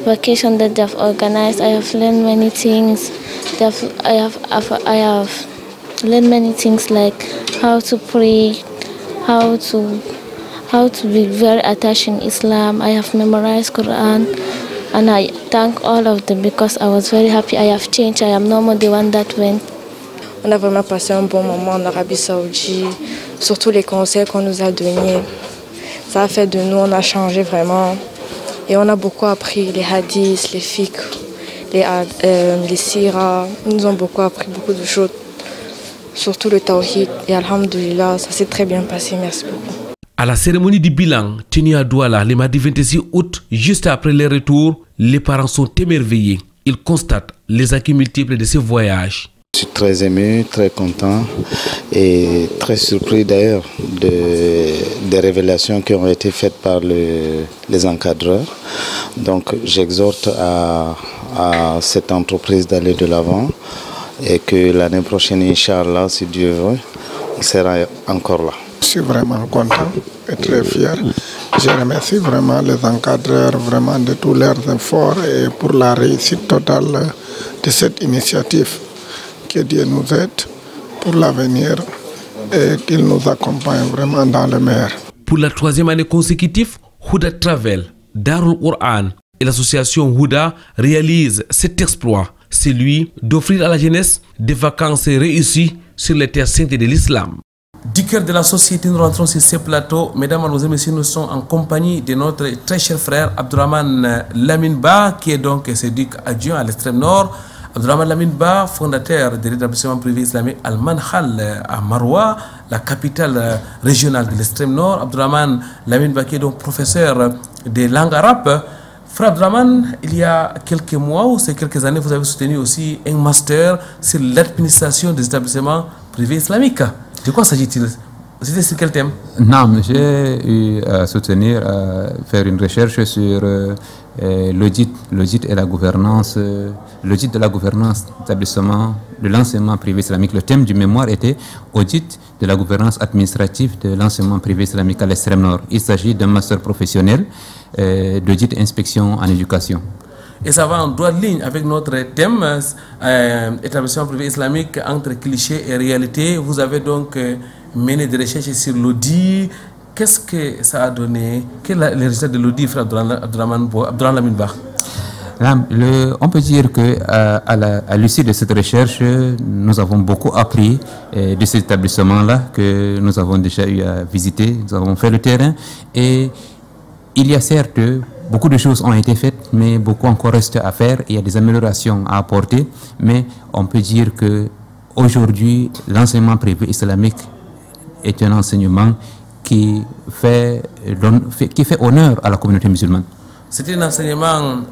vacation that they have organized. I have learned many things. I have learned many things like how to pray, how to be very attached in Islam. I have memorized Quran and I thank all of them because I was very happy. I have changed. I am no more the one that went. On a vraiment passé un bon moment en Arabie Saoudite, surtout les conseils qu'on nous a donnés. Ça a fait de nous, on a changé vraiment et on a beaucoup appris les hadiths, les fiqh, les siras. Ils nous ont beaucoup appris beaucoup de choses, surtout le tawhid et alhamdoulilah, ça s'est très bien passé, merci beaucoup. À la cérémonie du bilan tenue à Douala le mardi 26 août, juste après leur retour, les parents sont émerveillés. Ils constatent les acquis multiples de ce voyage. Je suis très ému, très content et très surpris d'ailleurs des révélations qui ont été faites par les encadreurs. Donc j'exhorte à cette entreprise d'aller de l'avant et que l'année prochaine, Inch'Allah, si Dieu veut, on sera encore là. Je suis vraiment content et très fier. Je remercie vraiment les encadreurs vraiment de tous leurs efforts et pour la réussite totale de cette initiative. Que Dieu nous aide pour l'avenir et qu'il nous accompagne vraiment dans le meilleur. Pour la 3e année consécutive, Huda Travel, Darul Quran et l'association Huda réalisent cet exploit, celui d'offrir à la jeunesse des vacances réussies sur les terres saintes de l'islam. Du cœur de la société, nous rentrons sur ce plateau. Mesdames, Mademoiselles, Messieurs, nous sommes en compagnie de notre très cher frère Abdourahmane Lamine Ba, qui est donc séduc adjoint à l'extrême nord. Abdurrahman Lamine Ba, fondateur de l'établissement privé islamique Al-Manhal à Maroua, la capitale régionale de l'extrême nord. Abdurrahman Lamine Ba qui est donc professeur de langue arabe. Frère Abdurrahman, il y a quelques mois ou c'est quelques années, vous avez soutenu aussi un master sur l'administration des établissements privés islamiques. De quoi s'agit-il? C'était sur quel thème? Non, j'ai eu à soutenir, à faire une recherche sur l'audit et la gouvernance, l'audit de la gouvernance d'établissement de l'enseignement privé islamique. Le thème du mémoire était audit de la gouvernance administrative de l'enseignement privé islamique à l'extrême nord. Il s'agit d'un master professionnel d'audit et inspection en éducation. Et ça va en droite ligne avec notre thème, établissement privé islamique entre clichés et réalité. Vous avez donc mené des recherches sur l'audit. Qu'est-ce que ça a donné? Quel est le résultat de l'audit, frère Abdurrahman Lamine Ba? On peut dire qu'à l'issue de cette recherche, nous avons beaucoup appris de cet établissement-là que nous avons déjà eu à visiter. Nous avons fait le terrain et il y a certes beaucoup de choses ont été faites, mais beaucoup encore reste à faire. Il y a des améliorations à apporter, mais on peut dire que aujourd'hui, l'enseignement privé islamique est un enseignement qui fait honneur à la communauté musulmane. C'est un enseignement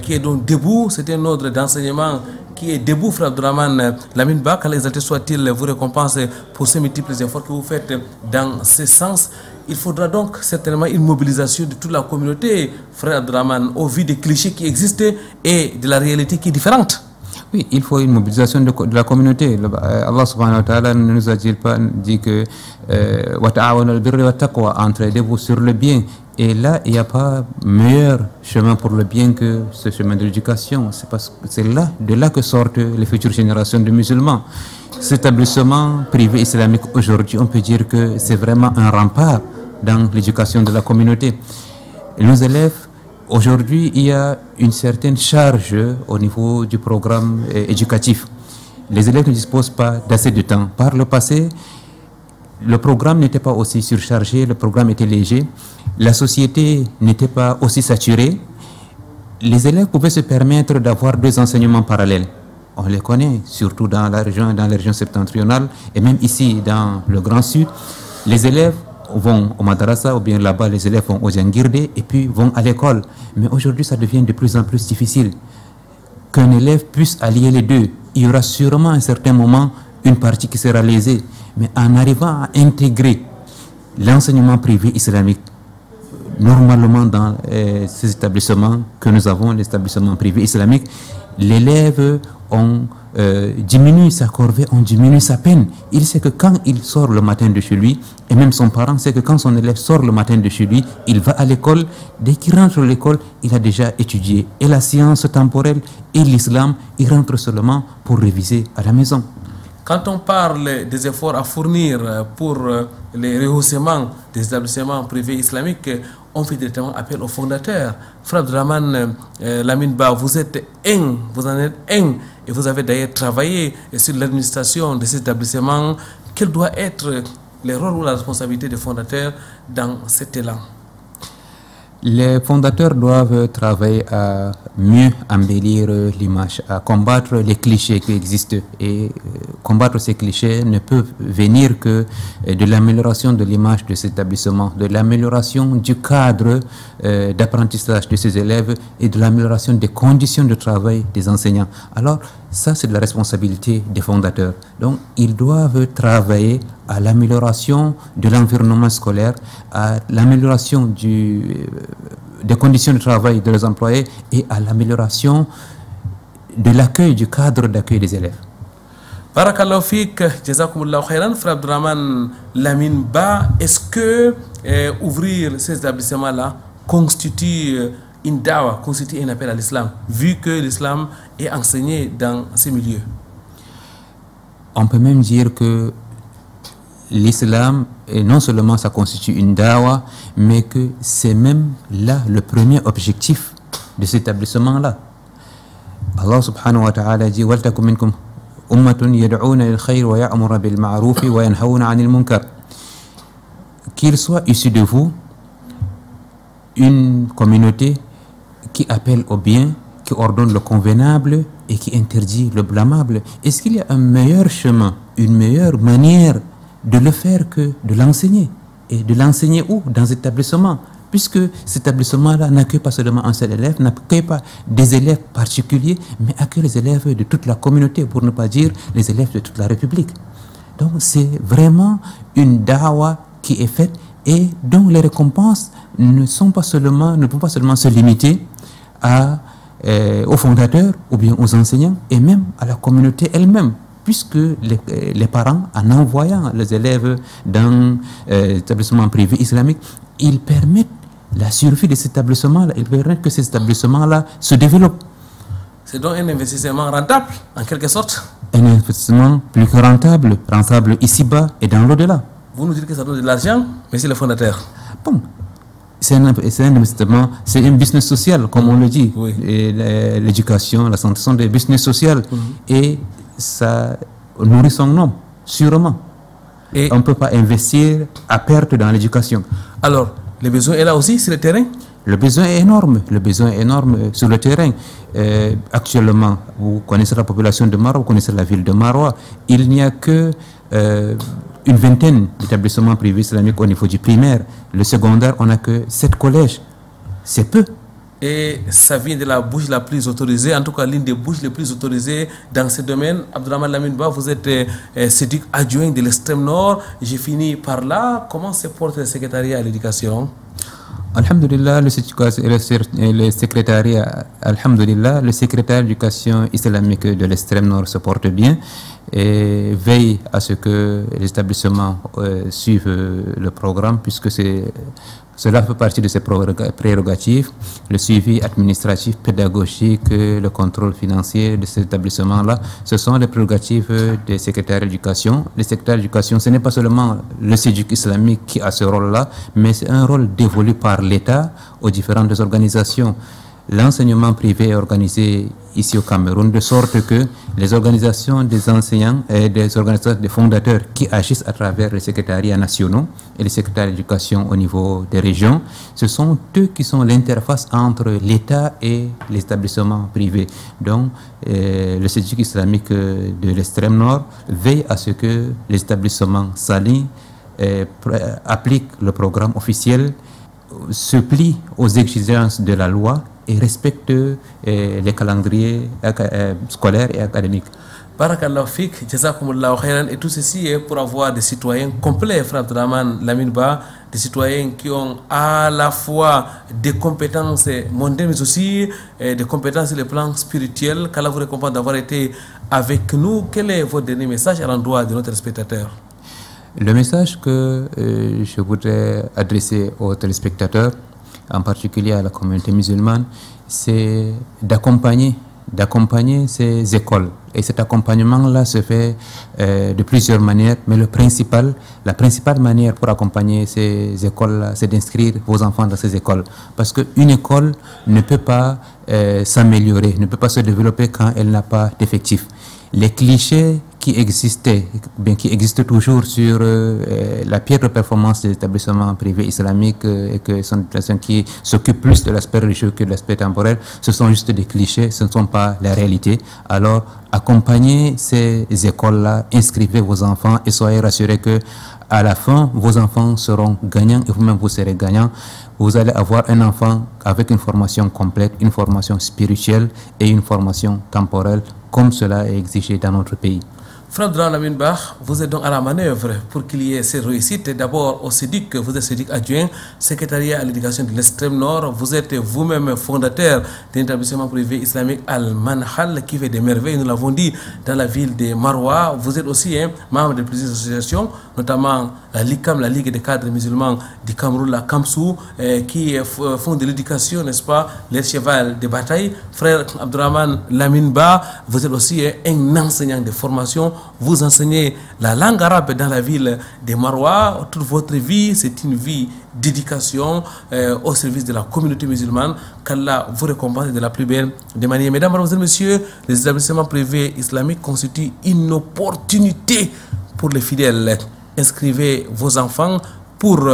qui est donc debout, c'est un ordre d'enseignement qui est debout, frère Abdurrahman Lamine Ba. Qu'Allah exalté soit-il vous récompense pour ces multiples efforts que vous faites dans ce sens. Il faudra donc certainement une mobilisation de toute la communauté, frère Abdurrahman, au vu des clichés qui existent et de la réalité qui est différente. Oui, il faut une mobilisation de la communauté. Allah subhanahu wa ta'ala ne nous a-t-il pas dit que entraidez-vous sur le bien. Et là, il n'y a pas meilleur chemin pour le bien que ce chemin de l'éducation. C'est de là que sortent les futures générations de musulmans. Cet établissement privé islamique aujourd'hui, on peut dire que c'est vraiment un rempart dans l'éducation de la communauté. Nos élèves, aujourd'hui, il y a une certaine charge au niveau du programme éducatif. Les élèves ne disposent pas d'assez de temps. Par le passé, le programme n'était pas aussi surchargé, le programme était léger, la société n'était pas aussi saturée. Les élèves pouvaient se permettre d'avoir 2 enseignements parallèles. On les connaît, surtout dans la région septentrionale et même ici dans le Grand Sud. Les élèves vont au madrasa ou bien là-bas les élèves vont au Jangirde et puis vont à l'école. Mais aujourd'hui ça devient de plus en plus difficile qu'un élève puisse allier les deux. Il y aura sûrement à un certain moment une partie qui sera lésée. Mais en arrivant à intégrer l'enseignement privé islamique normalement dans ces établissements que nous avons, les établissements privés islamiques, l'élève diminue sa corvée, on diminue sa peine. Il sait que quand il sort le matin de chez lui, et même son parent sait que quand son élève sort le matin de chez lui, il va à l'école. Dès qu'il rentre à l'école, il a déjà étudié et la science temporelle et l'islam, il rentre seulement pour réviser à la maison. Quand on parle des efforts à fournir pour les rehaussements des établissements privés islamiques, on fait directement appel aux fondateurs. Frère Abdurrahman Lamine Ba, vous en êtes un, et vous avez d'ailleurs travaillé sur l'administration de ces établissements. Quel doit être le rôle ou la responsabilité des fondateurs dans cet élan? Les fondateurs doivent travailler à mieux embellir l'image, à combattre les clichés qui existent. Et combattre ces clichés ne peut venir que de l'amélioration de l'image de cet établissement, de l'amélioration du cadre d'apprentissage de ces élèves et de l'amélioration des conditions de travail des enseignants. Alors, ça, c'est de la responsabilité des fondateurs. Donc, ils doivent travailler à l'amélioration de l'environnement scolaire, à l'amélioration des conditions de travail de leurs employés et à l'amélioration de l'accueil, du cadre d'accueil des élèves. Barakallahu fik, jazakumullahu khairan, frère Abdurrahman Lamine Ba. Est-ce que ouvrir ces établissements-là constitue une dawa, constitue un appel à l'islam, vu que l'islam est enseigné dans ces milieux? On peut même dire que l'islam, non seulement ça constitue une dawa, mais que c'est même là le premier objectif de cet établissement-là. Allah subhanahu wa ta'ala dit وَلْتَكُمْ مِنْكُمْ أُمَّةٌ يَدْعُونَ لِلْخَيْرِ وَيَأْمُرَ بِالْمَعْرُوفِ وَيَنْهَوْنَ عَنِ الْمُنْكَرِ. Qu'il soit issu de vous une communauté qui appelle au bien, qui ordonne le convenable et qui interdit le blâmable. Est-ce qu'il y a un meilleur chemin, une meilleure manière de le faire que de l'enseigner? Et de l'enseigner où? Dans cet établissement. Puisque cet établissement-là n'accueille pas seulement un seul élève, n'accueille pas des élèves particuliers, mais accueille les élèves de toute la communauté, pour ne pas dire les élèves de toute la République. Donc c'est vraiment une dawa qui est faite et dont les récompenses ne sont pas seulement, ne peuvent pas seulement se limiter aux fondateurs ou bien aux enseignants et même à la communauté elle-même, puisque les parents, en envoyant les élèves dans l'établissement privé islamique, ils permettent la survie de cet établissement-là, ils permettent que cet établissement-là se développe. C'est donc un investissement rentable, en quelque sorte? Un investissement plus que rentable ici-bas et dans l'au-delà. Vous nous dites que ça donne de l'argent, mais c'est le fondateur. Bon, c'est un investissement, c'est un business social, comme on le dit. Oui. L'éducation, la santé sont des business sociaux. Et ça nourrit son nom, sûrement. Et on ne peut pas investir à perte dans l'éducation. Alors, le besoin est là aussi sur le terrain? Le besoin est énorme sur le terrain. Actuellement, vous connaissez la population de Maroua, vous connaissez la ville de Maroua. Il n'y a que une vingtaine d'établissements privés islamiques au niveau du primaire. Le secondaire, on n'a que 7 collèges. C'est peu. Et ça vient de la bouche la plus autorisée, en tout cas l'une des bouches les plus autorisées dans ce domaine. Abdourahmane Lamine Ba, vous êtes sédic adjoint de l'extrême nord. J'ai fini par là. Comment se porte le secrétariat à l'éducation? Alhamdulillah, le secrétariat, alhamdulillah, le secrétaire d'éducation islamique de l'extrême nord se porte bien et veille à ce que les établissements suivent le programme, puisque cela fait partie de ses prérogatives, le suivi administratif, pédagogique, le contrôle financier de ces établissements-là. Ce sont les prérogatives des secrétaires d'éducation. Les secrétaires d'éducation, ce n'est pas seulement le sédic islamique qui a ce rôle-là, mais c'est un rôle dévolu par l'État aux différentes organisations. L'enseignement privé est organisé ici au Cameroun de sorte que les organisations des enseignants et des organisations des fondateurs qui agissent à travers les secrétariats nationaux et les secrétaires d'éducation au niveau des régions, ce sont eux qui sont l'interface entre l'État et les établissements privés. Donc, le sédic islamique de l'extrême nord veille à ce que les établissements s'alignent, appliquent le programme officiel, se plient aux exigences de la loi et respecte les calendriers scolaires et académiques. Barakallahu fik, jazakumullahu khairan. Et tout ceci est pour avoir des citoyens complets, frère Abdourahmane Lamine Ba, des citoyens qui ont à la fois des compétences mondaines, mais aussi des compétences sur le plan spirituel. Qu'Allah vous récompense d'avoir été avec nous. Quel est votre dernier message à l'endroit de notre téléspectateur? Le message que je voudrais adresser aux téléspectateurs, en particulier à la communauté musulmane, c'est d'accompagner ces écoles. Et cet accompagnement-là se fait de plusieurs manières, mais la principale manière pour accompagner ces écoles-là, c'est d'inscrire vos enfants dans ces écoles. Parce qu'une école ne peut pas s'améliorer, ne peut pas se développer quand elle n'a pas d'effectifs. Les clichés qui existent toujours sur la piètre performance des établissements privés islamiques et que sont des personnes qui s'occupent plus de l'aspect religieux que de l'aspect temporel, ce sont juste des clichés, ce ne sont pas la réalité. Alors, accompagnez ces écoles-là, inscrivez vos enfants et soyez rassurés que à la fin, vos enfants seront gagnants et vous-même vous serez gagnants. Vous allez avoir un enfant avec une formation complète, une formation spirituelle et une formation temporelle, comme cela est exigé dans notre pays. Frère Abdourahmane Lamine Ba, vous êtes donc à la manœuvre pour qu'il y ait ces réussites. D'abord au sédic, vous êtes sédic adjoint, secrétariat à l'éducation de l'extrême nord. Vous êtes vous-même fondateur d'un établissement privé islamique Al-Manhal qui fait des merveilles, nous l'avons dit, dans la ville de Maroua. Vous êtes aussi membre de plusieurs associations, notamment la LICAM, la Ligue des cadres musulmans du Cameroun, la Kamsou, qui font de l'éducation, n'est-ce pas, les chevals de bataille. Frère Abdourahmane Lamine Ba, vous êtes aussi un enseignant de formation. Vous enseignez la langue arabe dans la ville de Maroua. Toute votre vie, c'est une vie d'éducation au service de la communauté musulmane. Qu'Allah vous récompense de la plus belle des manières. Mesdames, Mademoiselles, Messieurs, les établissements privés islamiques constituent une opportunité pour les fidèles. Inscrivez vos enfants pour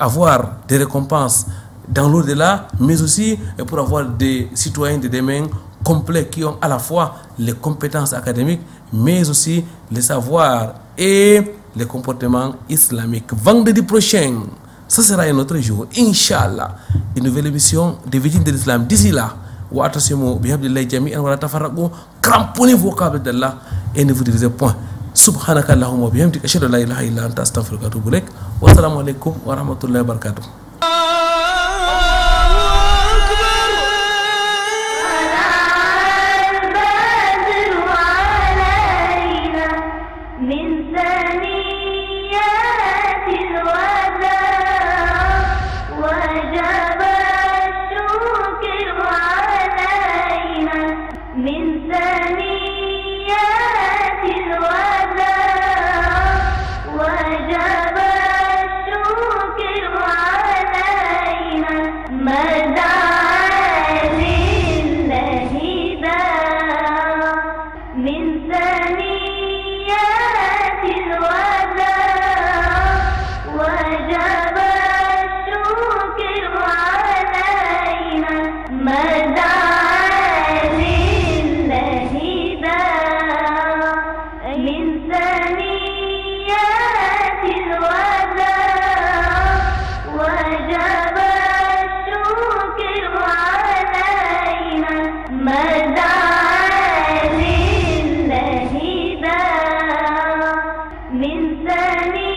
avoir des récompenses dans l'au-delà, mais aussi pour avoir des citoyens de demain complets qui ont à la fois les compétences académiques, mais aussi les savoirs et les comportements islamiques. Vendredi prochain, ce sera un autre jour, Inch'Allah, une nouvelle émission des Vigines de l'Islam. D'ici là, cramponnez vos câbles d'Allah et ne vous divisez point. Subhanaka Allahumma bihamdika ashhadu an la ilaha illa anta astaghfiruka wa atubu ilaik. Wa assalamu alaikum wa rahmatullahi wa barakatuh. من ثاني